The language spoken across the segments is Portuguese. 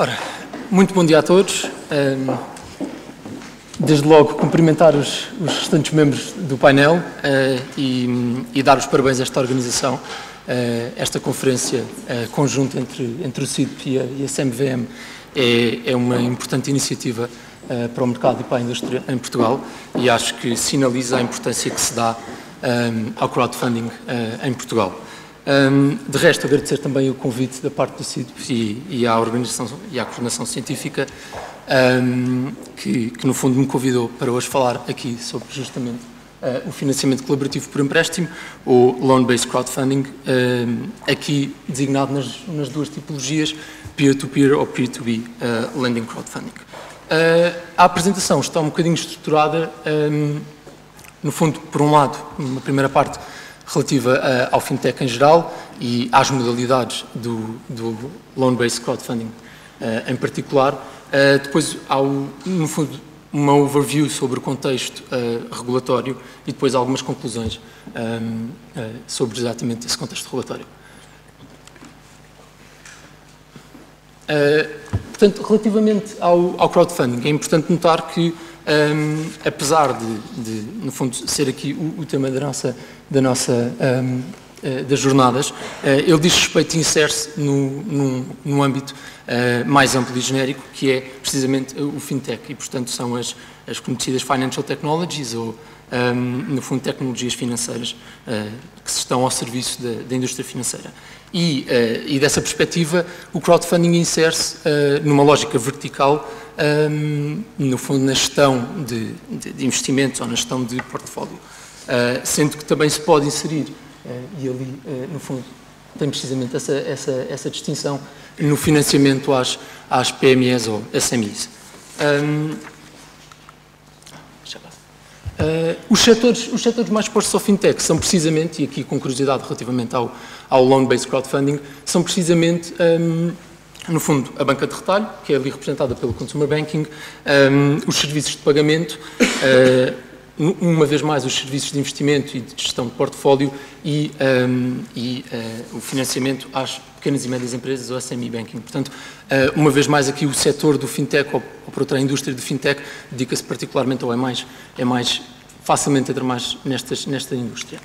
Ora, muito bom dia a todos. Desde logo cumprimentar os restantes membros do painel e dar os parabéns a esta organização. Esta conferência conjunta entre o CIDP e a CMVM é uma importante iniciativa para o mercado e para a indústria em Portugal e acho que sinaliza a importância que se dá ao crowdfunding em Portugal. De resto, agradecer também o convite da parte do CIDP e à organização e à coordenação científica que no fundo me convidou para hoje falar aqui sobre justamente o financiamento colaborativo por empréstimo, ou Loan-Based Crowdfunding, aqui designado nas duas tipologias, Peer-to-Peer ou Peer-to-Be Lending Crowdfunding. A apresentação está um bocadinho estruturada, no fundo, por um lado, uma primeira parte relativa ao fintech em geral e às modalidades do Loan-Based Crowdfunding em particular. Depois há, no fundo, uma overview sobre o contexto regulatório e depois algumas conclusões sobre exatamente esse contexto regulatório. Portanto, relativamente ao crowdfunding, é importante notar que, apesar de, no fundo, ser aqui o tema das jornadas, ele diz respeito e insere-se num âmbito mais amplo e genérico, que é precisamente o fintech, e portanto são as conhecidas financial technologies, ou no fundo tecnologias financeiras que estão ao serviço da indústria financeira. E dessa perspectiva, o crowdfunding insere-se numa lógica vertical, no fundo na gestão de investimentos ou na gestão de portfólio, sendo que também se pode inserir, e ali no fundo tem precisamente essa distinção, no financiamento às PMEs ou SMEs. Os setores mais expostos ao fintech são precisamente, e aqui com curiosidade relativamente ao loan-based crowdfunding, são precisamente, no fundo, a banca de retalho, que é ali representada pelo consumer banking, os serviços de pagamento, uma vez mais os serviços de investimento e de gestão de portfólio e o financiamento às pequenas e médias empresas, ou SME Banking. Portanto, uma vez mais aqui o setor do fintech, ou por outra a indústria do fintech, dedica-se particularmente, ou é mais facilmente entra mais nesta indústria.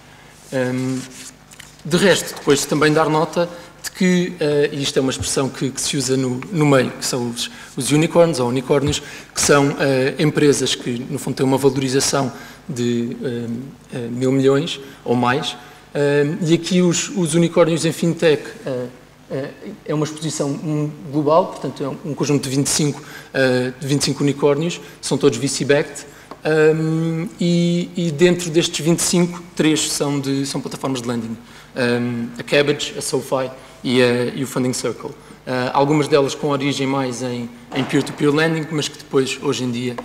De resto, depois também dar nota de que, e isto é uma expressão que se usa no meio, que são os unicorns ou unicórnios, que são empresas que, no fundo, têm uma valorização de 1.000 milhões ou mais, e aqui os unicórnios em fintech é uma exposição global, portanto, é um conjunto de 25 unicórnios, são todos VC-backed, e dentro destes 25, 3 são plataformas de lending. A Kabbage, a SoFi e o Funding Circle. Algumas delas com origem mais em peer-to-peer lending, mas que depois, hoje em dia,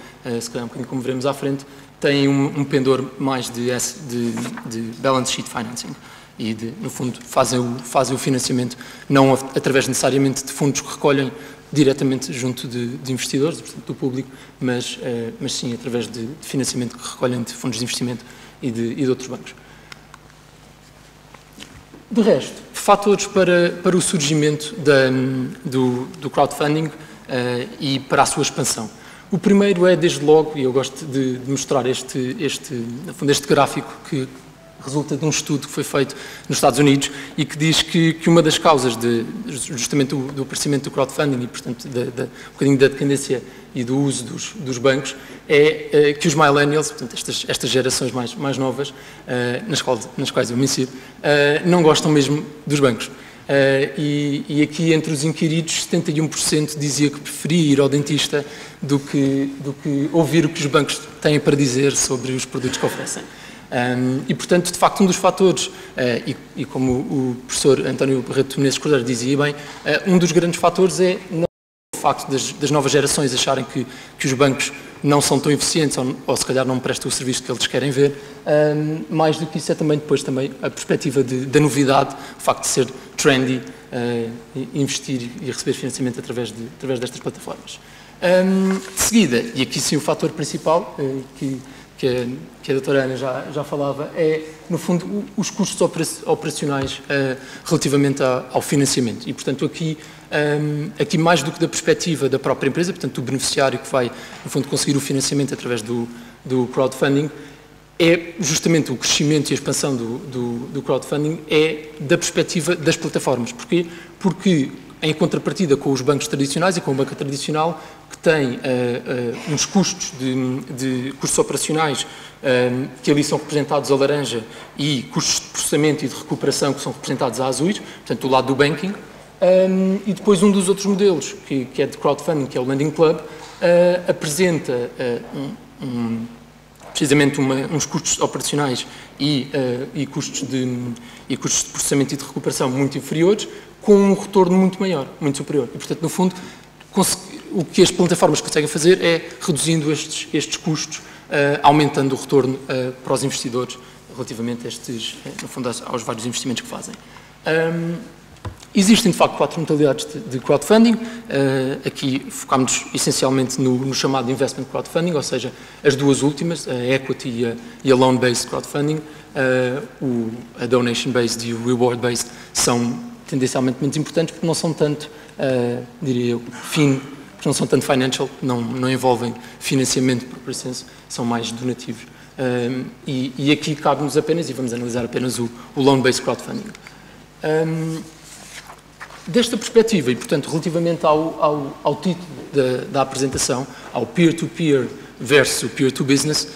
se calhar um bocadinho como veremos à frente, têm um pendor mais de balance sheet financing e, no fundo, fazem o financiamento não através necessariamente de fundos que recolhem diretamente junto de investidores, portanto, do público, mas sim através de financiamento que recolhem de fundos de investimento e de outros bancos. De resto, fatores para o surgimento do crowdfunding e para a sua expansão. O primeiro é, desde logo, e eu gosto de mostrar este gráfico que resulta de um estudo que foi feito nos Estados Unidos e que diz que uma das causas justamente do aparecimento do crowdfunding e, portanto, um bocadinho da dependência e do uso dos bancos é que os millennials, portanto, estas gerações mais novas, nas quais eu me insiro, não gostam mesmo dos bancos. E aqui, entre os inquiridos, 71% dizia que preferia ir ao dentista do que ouvir o que os bancos têm para dizer sobre os produtos que oferecem. E, portanto, de facto, um dos fatores, e como o professor António Barreto Menezes Cordeiro dizia bem, um dos grandes fatores é o facto das novas gerações acharem que os bancos não são tão eficientes ou se calhar não prestam o serviço que eles querem ver. Mais do que isso é também a perspectiva da novidade, o facto de ser trendy, investir e receber financiamento através destas plataformas. De seguida, e aqui sim o fator principal, que a doutora Ana já falava, é, no fundo, os custos operacionais relativamente ao financiamento. E, portanto, aqui aqui mais do que da perspectiva da própria empresa, portanto, do beneficiário que vai, no fundo, conseguir o financiamento através do crowdfunding, é justamente o crescimento e a expansão do crowdfunding é da perspectiva das plataformas. Porquê? Porque, em contrapartida com os bancos tradicionais e com a banca tradicional, que tem uns custos de custos operacionais que ali são representados a laranja e custos de processamento e de recuperação que são representados a azuis, portanto, do lado do banking, e depois um dos outros modelos, que é de crowdfunding, que é o Lending Club, apresenta precisamente uns custos operacionais e custos de processamento e de recuperação muito inferiores, com um retorno muito maior, muito superior. E, portanto, no fundo, o que as plataformas conseguem fazer é reduzindo estes custos, aumentando o retorno para os investidores relativamente a estes, no fundo, aos vários investimentos que fazem. Existem, de facto, 4 modalidades de crowdfunding. Aqui focámos essencialmente no chamado investment crowdfunding, ou seja, as duas últimas, a equity e a loan-based crowdfunding. A donation-based e o reward-based são tendencialmente menos importantes porque não são tanto, diria eu, porque não são tanto financial, não envolvem financiamento por presença, são mais donativos. E aqui cabe-nos apenas, e vamos analisar apenas o loan-based crowdfunding. Desta perspectiva, e portanto relativamente ao título da apresentação, ao peer-to-peer versus o peer-to-business,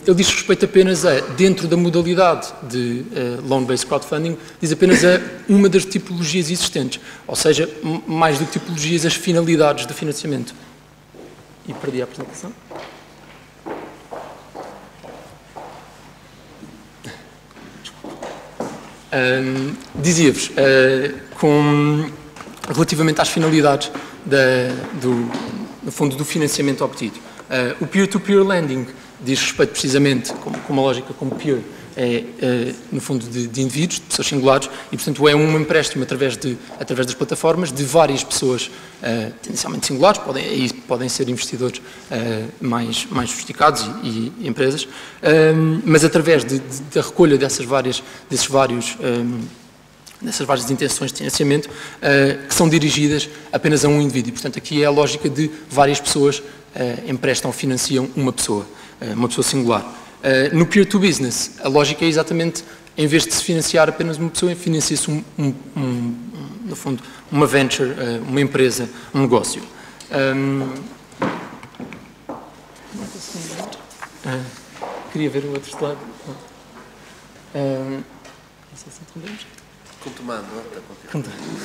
ele diz respeito apenas a, dentro da modalidade de loan-based crowdfunding, diz apenas a uma das tipologias existentes, ou seja, mais do que tipologias, as finalidades do financiamento. E perdi a apresentação. Dizia-vos, relativamente às finalidades no fundo, do financiamento obtido. O peer-to-peer lending diz respeito precisamente, com uma lógica como peer, no fundo, de indivíduos, de pessoas singulares, e, portanto, é um empréstimo através das plataformas de várias pessoas, tendencialmente singulares, podem ser investidores mais sofisticados e empresas, mas através da recolha dessas várias intenções de financiamento que são dirigidas apenas a um indivíduo. E, portanto, aqui é a lógica de várias pessoas emprestam, financiam uma pessoa singular. No peer-to-business, a lógica é exatamente, em vez de se financiar apenas uma pessoa, financia-se, no fundo, uma venture, uma empresa, um negócio. Queria ver o outro slide. Não sei se entendemos.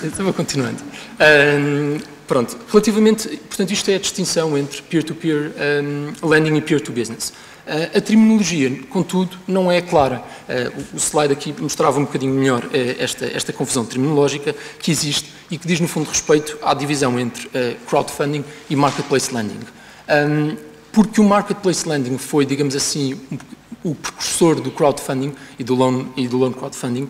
Estava continuando. Pronto, relativamente, portanto, isto é a distinção entre peer-to-peer lending e peer-to-business. A terminologia, contudo, não é clara. O slide aqui mostrava um bocadinho melhor esta confusão terminológica que existe e que diz, no fundo, respeito à divisão entre crowdfunding e marketplace lending. Porque o marketplace lending foi, digamos assim, o precursor do crowdfunding e do loan crowdfunding,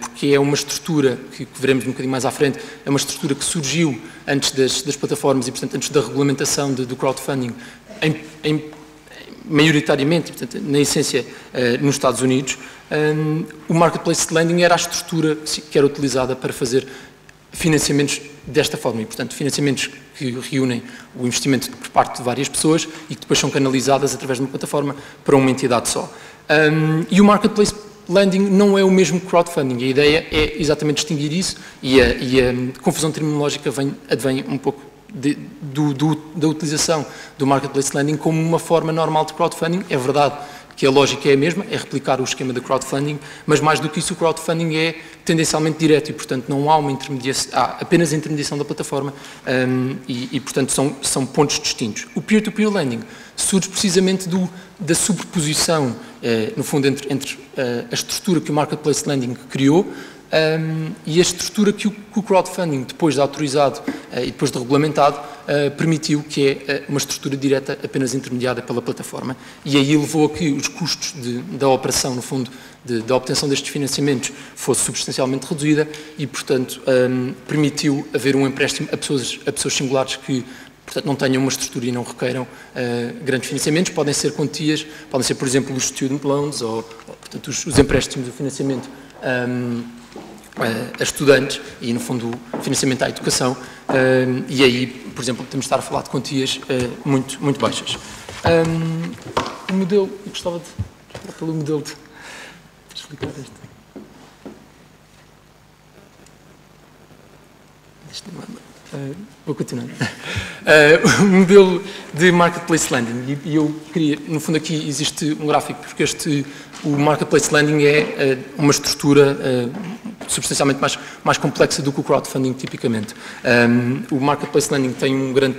porque é uma estrutura que veremos um bocadinho mais à frente, é uma estrutura que surgiu antes das plataformas e, portanto, antes da regulamentação do crowdfunding, maioritariamente, portanto, na essência, nos Estados Unidos. O marketplace lending era a estrutura que era utilizada para fazer financiamentos desta forma e, portanto, financiamentos que reúnem o investimento por parte de várias pessoas e que depois são canalizadas através de uma plataforma para uma entidade só. E o marketplace lending não é o mesmo que crowdfunding. A ideia é exatamente distinguir isso e a confusão terminológica advém um pouco da utilização do marketplace lending como uma forma normal de crowdfunding. É verdade que a lógica é a mesma, é replicar o esquema de crowdfunding, mas mais do que isso o crowdfunding é tendencialmente direto e, portanto, não há uma intermediação, há apenas a intermediação da plataforma e portanto, são pontos distintos. O peer-to-peer lending surge precisamente da sobreposição, no fundo, entre a estrutura que o marketplace lending criou e a estrutura que o crowdfunding, depois de autorizado e depois de regulamentado, permitiu, que é uma estrutura direta apenas intermediada pela plataforma. E aí levou a que os custos da operação, no fundo, da obtenção destes financiamentos fosse substancialmente reduzida e, portanto, permitiu haver um empréstimo a pessoas singulares que, portanto, não tenham uma estrutura e não requeiram grandes financiamentos. Podem ser quantias, podem ser, por exemplo, os student loans ou portanto, os empréstimos, o financiamento a estudantes e, no fundo, financiamento à educação. E aí, por exemplo, podemos estar a falar de quantias muito baixas. O modelo, eu gostava de falar pelo modelo de explicar isto. Vou continuar. O modelo de Marketplace Lending, e eu queria, no fundo aqui existe um gráfico, porque o Marketplace Lending é uma estrutura substancialmente mais complexa do que o crowdfunding tipicamente. O Marketplace Lending tem um grande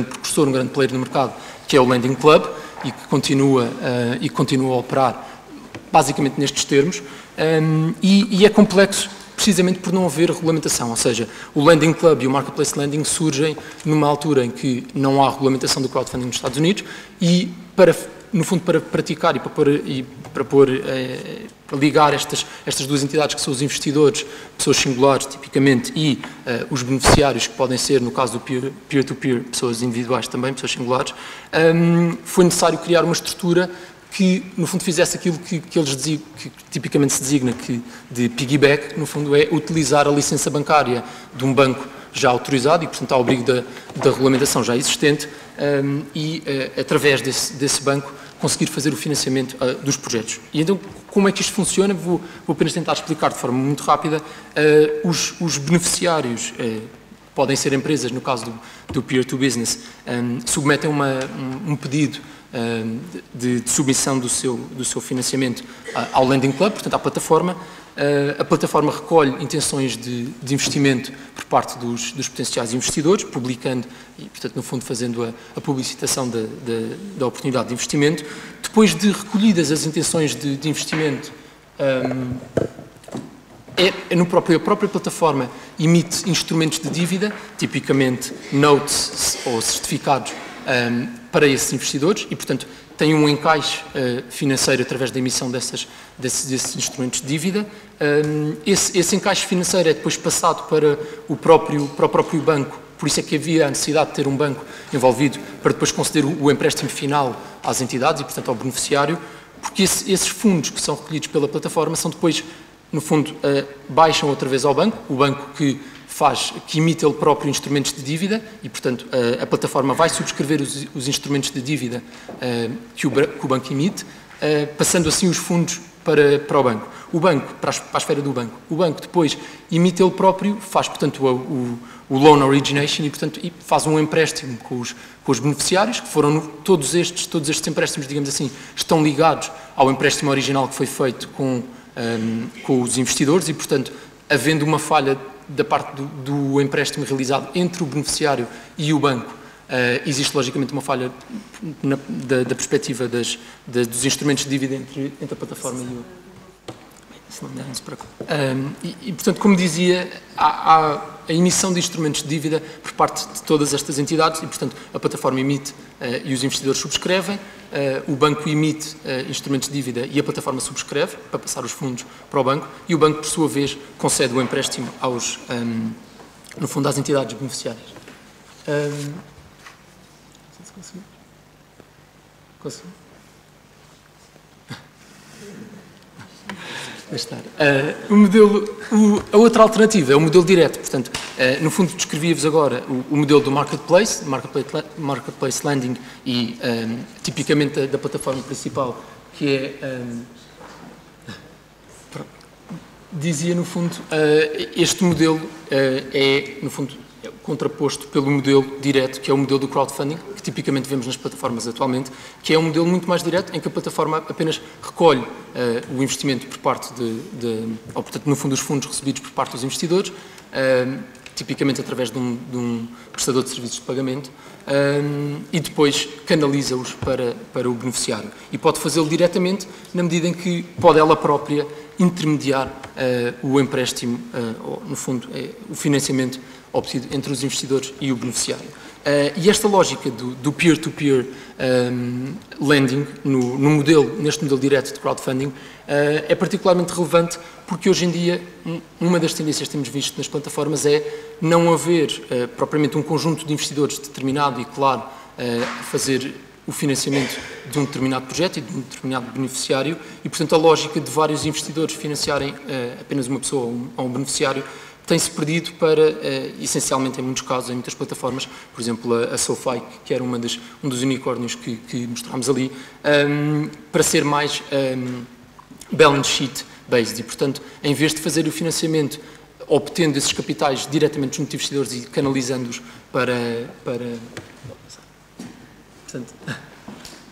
precursor, um grande player no mercado, que é o Lending Club, e que continua a operar basicamente nestes termos, e é complexo precisamente por não haver regulamentação, ou seja, o Lending Club e o Marketplace Lending surgem numa altura em que não há regulamentação do crowdfunding nos Estados Unidos e, no fundo, para praticar e para ligar estas duas entidades, que são os investidores, pessoas singulares, tipicamente, e os beneficiários, que podem ser, no caso do peer-to-peer, pessoas individuais também, pessoas singulares, foi necessário criar uma estrutura que, no fundo, fizesse aquilo que eles diziam, que tipicamente se designa de piggyback, no fundo, é utilizar a licença bancária de um banco já autorizado e, portanto, ao abrigo da regulamentação já existente e, através desse banco, conseguir fazer o financiamento dos projetos. E então, como é que isto funciona? Vou apenas tentar explicar de forma muito rápida. Os beneficiários podem ser empresas, no caso do peer-to-business, submetem um pedido de submissão do seu financiamento ao Lending Club, portanto, à plataforma. A plataforma recolhe intenções de investimento por parte dos potenciais investidores, publicando e, portanto, no fundo, fazendo a publicitação da oportunidade de investimento. Depois de recolhidas as intenções de investimento, a própria plataforma emite instrumentos de dívida, tipicamente notes ou certificados, para esses investidores e, portanto, tem um encaixe financeiro através da emissão desses instrumentos de dívida. Esse encaixe financeiro é depois passado para o próprio banco, por isso é que havia a necessidade de ter um banco envolvido para depois conceder o empréstimo final às entidades e, portanto, ao beneficiário, porque esses fundos que são recolhidos pela plataforma são depois, no fundo, baixam outra vez ao banco, o banco que emite ele próprio instrumentos de dívida e, portanto, a plataforma vai subscrever os instrumentos de dívida que o banco emite, passando assim os fundos para o banco. O banco, para a esfera do banco. O banco depois emite ele próprio, faz, portanto, o loan origination e, portanto, faz um empréstimo com os beneficiários, que foram todos estes empréstimos, digamos assim, estão ligados ao empréstimo original que foi feito com os investidores e, portanto, havendo uma falha da parte do empréstimo realizado entre o beneficiário e o banco, existe logicamente uma falha da perspectiva dos instrumentos de dívida entre a plataforma e o... Não se preocupe. Portanto, como dizia, há a emissão de instrumentos de dívida por parte de todas estas entidades e, portanto, a plataforma emite e os investidores subscrevem, o banco emite instrumentos de dívida e a plataforma subscreve para passar os fundos para o banco e o banco, por sua vez, concede o empréstimo no fundo, às entidades beneficiárias. Não sei se consegui. Consegui? A outra alternativa é o modelo direto. Portanto, no fundo, descrevi-vos agora o modelo do Marketplace Lending e, tipicamente, da plataforma principal, que é... dizia, no fundo, este modelo é, no fundo, contraposto pelo modelo direto, que é o modelo do crowdfunding, que tipicamente vemos nas plataformas atualmente, que é um modelo muito mais direto, em que a plataforma apenas recolhe o investimento por parte ou, portanto, no fundo, os fundos recebidos por parte dos investidores, tipicamente através de um prestador de serviços de pagamento, e depois canaliza-os para o beneficiário. E pode fazê-lo diretamente, na medida em que pode ela própria intermediar o empréstimo, ou, no fundo, o financiamento obtido entre os investidores e o beneficiário. E esta lógica do peer-to-peer lending, neste modelo direto de crowdfunding, é particularmente relevante porque hoje em dia uma das tendências que temos visto nas plataformas é não haver propriamente um conjunto de investidores determinado e claro a fazer o financiamento de um determinado projeto e de um determinado beneficiário e, portanto, a lógica de vários investidores financiarem apenas uma pessoa ou um beneficiário tem-se perdido para, essencialmente, em muitos casos, em muitas plataformas, por exemplo, a SoFi, que era um dos unicórnios que mostrámos ali, para ser mais balance sheet based e, portanto, em vez de fazer o financiamento obtendo esses capitais diretamente dos investidores e canalizando-os para... Portanto,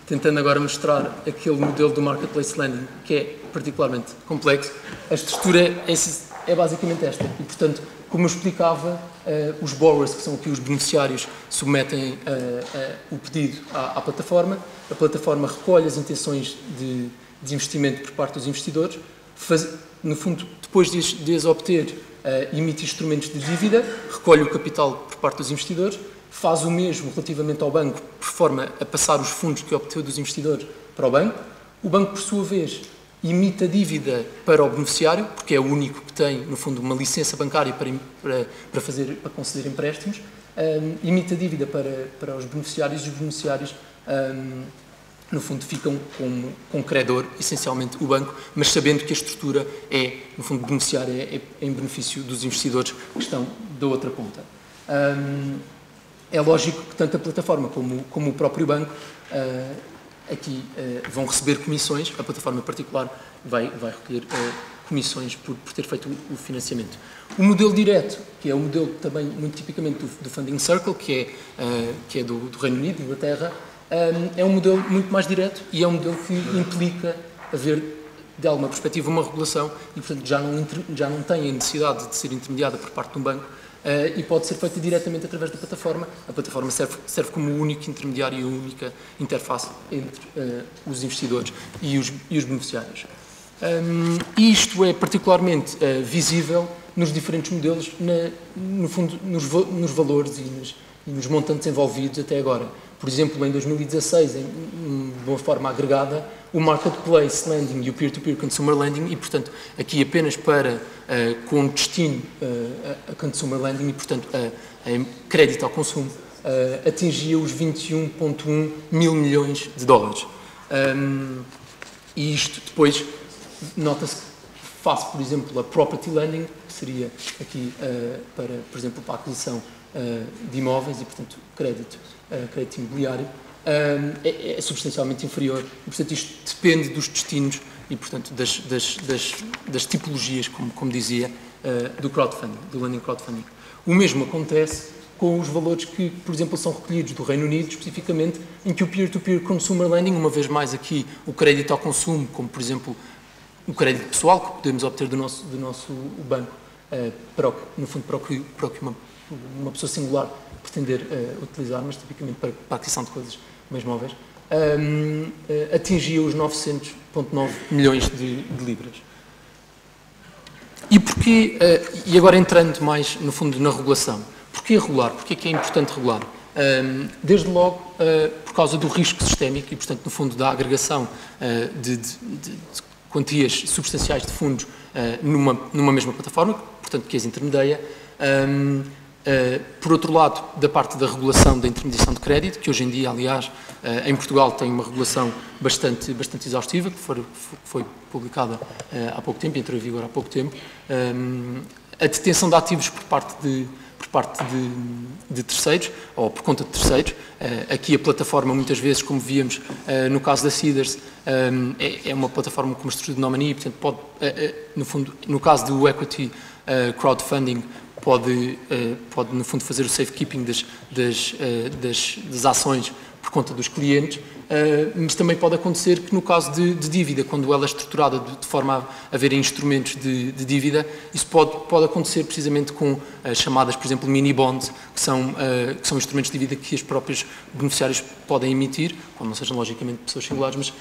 tentando agora mostrar aquele modelo do Marketplace Lending, que é particularmente complexo, a estrutura é basicamente esta. E, portanto, como eu explicava, os borrowers, que são aqui os beneficiários, submetem o pedido à plataforma, a plataforma recolhe as intenções de investimento por parte dos investidores, no fundo, depois de as obter, emite instrumentos de dívida, recolhe o capital por parte dos investidores, faz o mesmo relativamente ao banco, por forma a passar os fundos que obteve dos investidores para o banco. O banco, por sua vez, emite a dívida para o beneficiário, porque é o único que tem, no fundo, uma licença bancária para conceder empréstimos, emite a dívida para os beneficiários e os beneficiários, no fundo, ficam com credor, essencialmente o banco, mas sabendo que a estrutura é, no fundo, beneficiária, é em benefício dos investidores que estão da outra ponta. É lógico que tanto a plataforma como o próprio banco aqui vão receber comissões, a plataforma em particular vai recolher comissões por ter feito o financiamento. O modelo direto, que é o modelo também muito tipicamente do Funding Circle, que é do Reino Unido, Inglaterra, é um modelo muito mais direto e é um modelo que implica haver, de alguma perspectiva, uma regulação e, portanto, já não tem a necessidade de ser intermediada por parte de um banco e pode ser feita diretamente através da plataforma. A plataforma serve como o único intermediário e a única interface entre os investidores e os beneficiários. E isto é particularmente visível nos diferentes modelos, no fundo, nos valores e nos montantes envolvidos até agora. Por exemplo, em 2016, de uma forma agregada, o Marketplace Lending e o Peer-to-Peer Consumer Lending, e, portanto, aqui apenas com destino a Consumer Lending e, portanto, a crédito ao consumo, atingia os 21,1 mil milhões de dólares. E isto depois nota-se face, por exemplo, a Property Lending, que seria aqui, por exemplo, para a aquisição de imóveis e, portanto, crédito imobiliário, é substancialmente inferior. E, portanto, isto depende dos destinos e, portanto, das tipologias, como dizia, do crowdfunding, do lending crowdfunding. O mesmo acontece com os valores que, por exemplo, são recolhidos do Reino Unido, especificamente, em que o peer-to-peer consumer lending, uma vez mais aqui, o crédito ao consumo, como, por exemplo, o crédito pessoal que podemos obter do nosso banco, no fundo, para o que uma pessoa singular pretender utilizar, mas tipicamente para a aquisição de coisas mais móveis, atingia os 900,9 milhões de libras. E porquê, e agora entrando mais, no fundo, na regulação, porquê regular? Porquê que é importante regular? Desde logo, por causa do risco sistémico e, portanto, no fundo, da agregação de quantias substanciais de fundos numa mesma plataforma, portanto, que as intermedia. Por outro lado, da parte da regulação da intermediação de crédito, que hoje em dia, aliás, em Portugal tem uma regulação bastante exaustiva, que foi publicada há pouco tempo, entrou em vigor há pouco tempo. A detenção de ativos por parte de terceiros, ou por conta de terceiros. Aqui a plataforma, muitas vezes, como víamos no caso da Seedrs, é uma plataforma com uma estrutura de nominee, portanto, pode, no fundo, no caso do equity crowdfunding, pode, no fundo, fazer o safekeeping das ações por conta dos clientes, mas também pode acontecer que, no caso de dívida, quando ela é estruturada de forma a haver instrumentos de dívida, isso pode acontecer precisamente com as chamadas, por exemplo, mini-bonds, que são instrumentos de dívida que os próprios beneficiários podem emitir, quando não sejam, logicamente, pessoas singulares, mas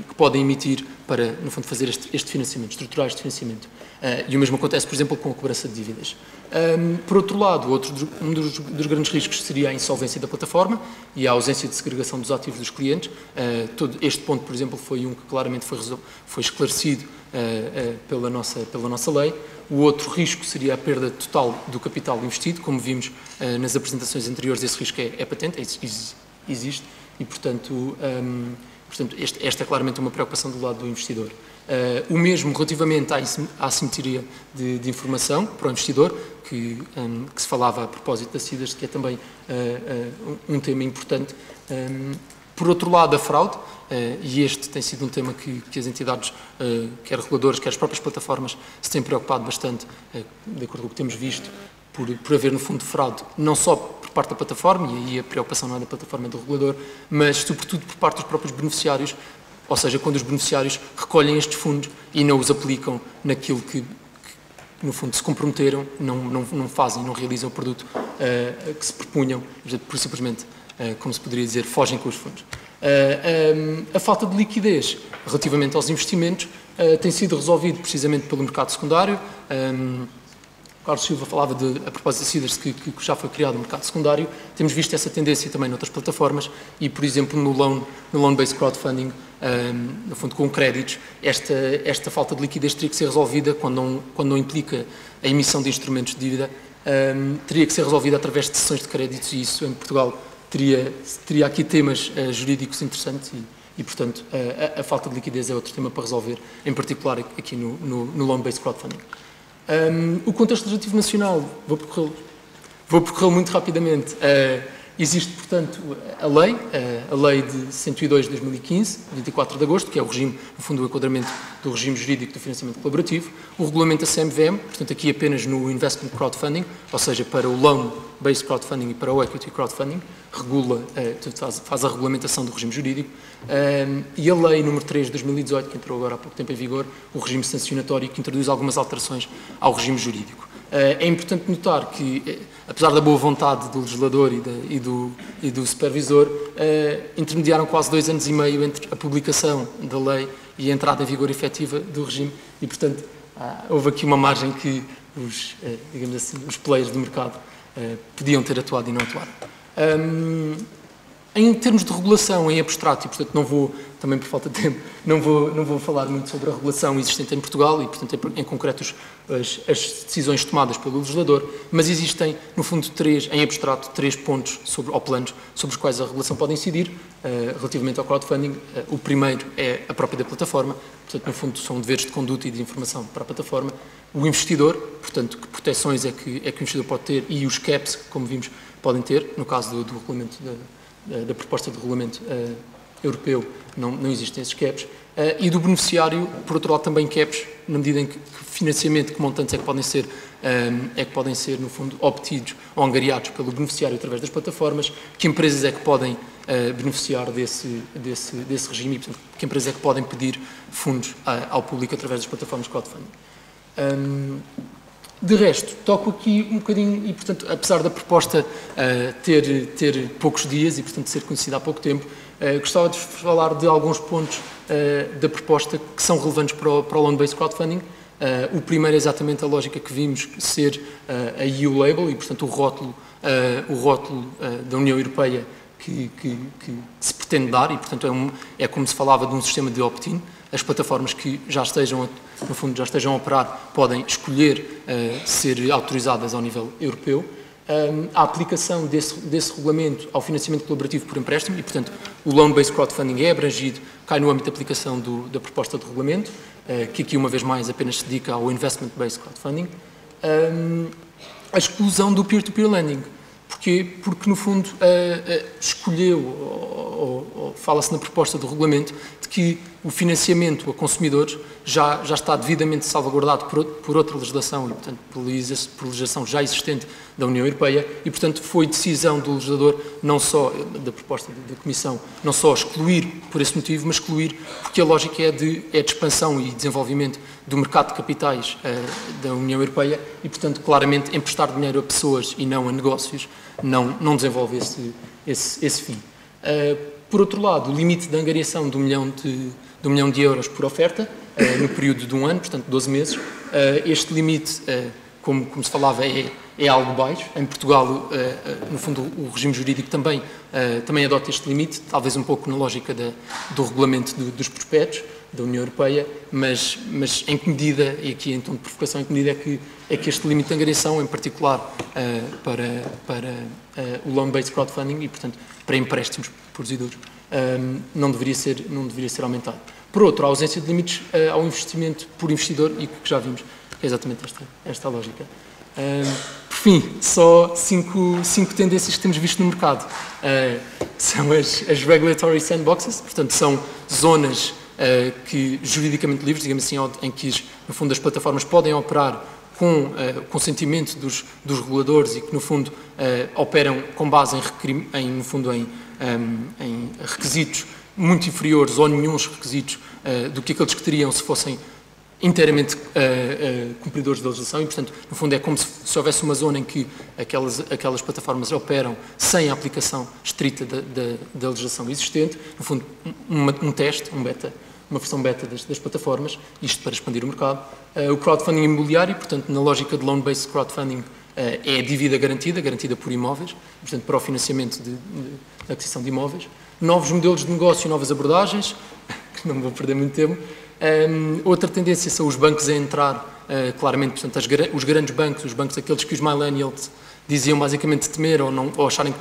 que podem emitir para, no fundo, fazer este financiamento, estruturar este financiamento. E o mesmo acontece, por exemplo, com a cobrança de dívidas. Por outro lado, um dos grandes riscos seria a insolvência da plataforma e a ausência de segregação dos ativos dos clientes. Todo este ponto, por exemplo, foi um que claramente foi esclarecido pela nossa lei. O outro risco seria a perda total do capital investido. Como vimos nas apresentações anteriores, esse risco é patente, existe. e, portanto, esta é claramente uma preocupação do lado do investidor. O mesmo relativamente à assimetria de informação para o investidor, que se falava a propósito da CIDAS, que é também um tema importante. Por outro lado, a fraude, e este tem sido um tema que as entidades, quer reguladores, quer as próprias plataformas, se têm preocupado bastante, de acordo com o que temos visto, por haver, no fundo, fraude, não só por parte da plataforma, e aí a preocupação não é da plataforma, é do regulador, mas, sobretudo, por parte dos próprios beneficiários, ou seja, quando os beneficiários recolhem estes fundos e não os aplicam naquilo que no fundo, se comprometeram, não fazem, não realizam o produto que se propunham, por simplesmente, como se poderia dizer, fogem com os fundos. A falta de liquidez relativamente aos investimentos tem sido resolvido precisamente pelo mercado secundário. Carlos Silva falava, a propósito da CIDAS, que já foi criado o mercado secundário. Temos visto essa tendência também noutras plataformas e, por exemplo, no loan-based crowdfunding, no fundo com créditos, esta falta de liquidez teria que ser resolvida quando não implica a emissão de instrumentos de dívida, teria que ser resolvida através de cessões de créditos e isso, em Portugal, teria aqui temas jurídicos interessantes e portanto, a falta de liquidez é outro tema para resolver, em particular aqui no loan-based crowdfunding. O contexto legislativo nacional, vou percorrê-lo muito rapidamente. Existe, portanto, a lei de 102 de 2015, 24 de agosto, que é o regime, no fundo, o enquadramento do regime jurídico do financiamento colaborativo, o regulamento da CMVM, portanto, aqui apenas no investment crowdfunding, ou seja, para o loan-based crowdfunding e para o equity crowdfunding, faz a regulamentação do regime jurídico, e a lei número 3 de 2018, que entrou agora há pouco tempo em vigor, o regime sancionatório, que introduz algumas alterações ao regime jurídico. É importante notar que, apesar da boa vontade do legislador e do supervisor, intermediaram quase 2 anos e meio entre a publicação da lei e a entrada em vigor efetiva do regime e, portanto, houve aqui uma margem que digamos assim, os players do mercado podiam ter atuado e não atuaram. Em termos de regulação em abstrato, e portanto não vou, também por falta de tempo, não vou falar muito sobre a regulação existente em Portugal e portanto em concreto as decisões tomadas pelo legislador, mas existem no fundo em abstrato, 3 pontos ou planos sobre os quais a regulação pode incidir relativamente ao crowdfunding. O primeiro é a própria da plataforma, portanto no fundo são deveres de conduta e de informação para a plataforma. O investidor, portanto que proteções é que o investidor pode ter e os caps, como vimos, podem ter, no caso do regulamento da proposta de regulamento europeu, não existem esses caps, e do beneficiário, por outro lado, também caps, na medida em que financiamento, que montantes é que podem ser, no fundo, obtidos ou angariados pelo beneficiário através das plataformas, que empresas é que podem beneficiar desse regime e, portanto, que empresas é que podem pedir fundos ao público através das plataformas de crowdfunding. De resto, toco aqui um bocadinho, e portanto, apesar da proposta ter poucos dias e portanto ser conhecida há pouco tempo, gostava de falar de alguns pontos da proposta que são relevantes para o loan-based crowdfunding. O primeiro é exatamente a lógica que vimos ser a EU Label e portanto o rótulo da União Europeia que se pretende dar e portanto é como se falava de um sistema de opt-in. As plataformas que já estejam a operar podem escolher ser autorizadas ao nível europeu. A aplicação desse regulamento ao financiamento colaborativo por empréstimo e, portanto, o loan-based crowdfunding é abrangido, cai no âmbito de aplicação da proposta de regulamento, que aqui, uma vez mais, apenas se dedica ao investment-based crowdfunding. A exclusão do peer-to-peer lending. Porquê? Porque, no fundo, escolheu, ou fala-se na proposta do regulamento, de que o financiamento a consumidores já está devidamente salvaguardado por outra legislação e, portanto, por legislação já existente da União Europeia e, portanto, foi decisão do legislador, não só da proposta da Comissão, não só excluir por esse motivo, mas excluir porque a lógica é de expansão e desenvolvimento do mercado de capitais da União Europeia e, portanto, claramente emprestar dinheiro a pessoas e não a negócios não desenvolve esse fim. Por outro lado, o limite de angariação de £1 milhão por oferta, no período de 1 ano, portanto 12 meses. Este limite, como se falava, é algo baixo. Em Portugal, no fundo, o regime jurídico também adota este limite, talvez um pouco na lógica do regulamento dos prospectos, União Europeia, mas em que medida, e aqui em tom de provocação, em que medida é que este limite de angariação, em particular para o loan-based crowdfunding e, portanto, para empréstimos produzidores, não deveria ser aumentado. Por outro, a ausência de limites ao investimento por investidor, e que já vimos, é exatamente esta a lógica. Por fim, só cinco tendências que temos visto no mercado. São as regulatory sandboxes, portanto, são zonas que juridicamente livres, digamos assim, em que, no fundo, as plataformas podem operar com o consentimento dos reguladores e que, no fundo, operam com base em requisitos muito inferiores ou nenhuns requisitos do que aqueles que teriam se fossem inteiramente cumpridores da legislação e, portanto, no fundo é como se houvesse uma zona em que aquelas plataformas operam sem a aplicação estrita da legislação existente, no fundo um teste, uma versão beta das plataformas, isto para expandir o mercado. O crowdfunding imobiliário, portanto, na lógica de loan-based crowdfunding, é a dívida garantida por imóveis, portanto, para o financiamento da aquisição de imóveis. Novos modelos de negócio e novas abordagens, que não vou perder muito tempo. Outra tendência são os bancos a entrar, claramente, portanto, os grandes bancos, os bancos aqueles que os millennials diziam basicamente temer ou acharem que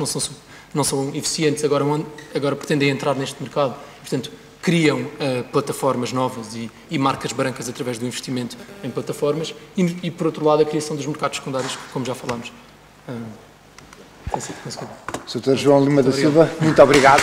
não são eficientes, agora pretendem entrar neste mercado. Portanto, criam plataformas novas e marcas brancas através do investimento em plataformas e, por outro lado, a criação dos mercados secundários, como já falámos. Sr. João Lima da Silva, muito obrigado.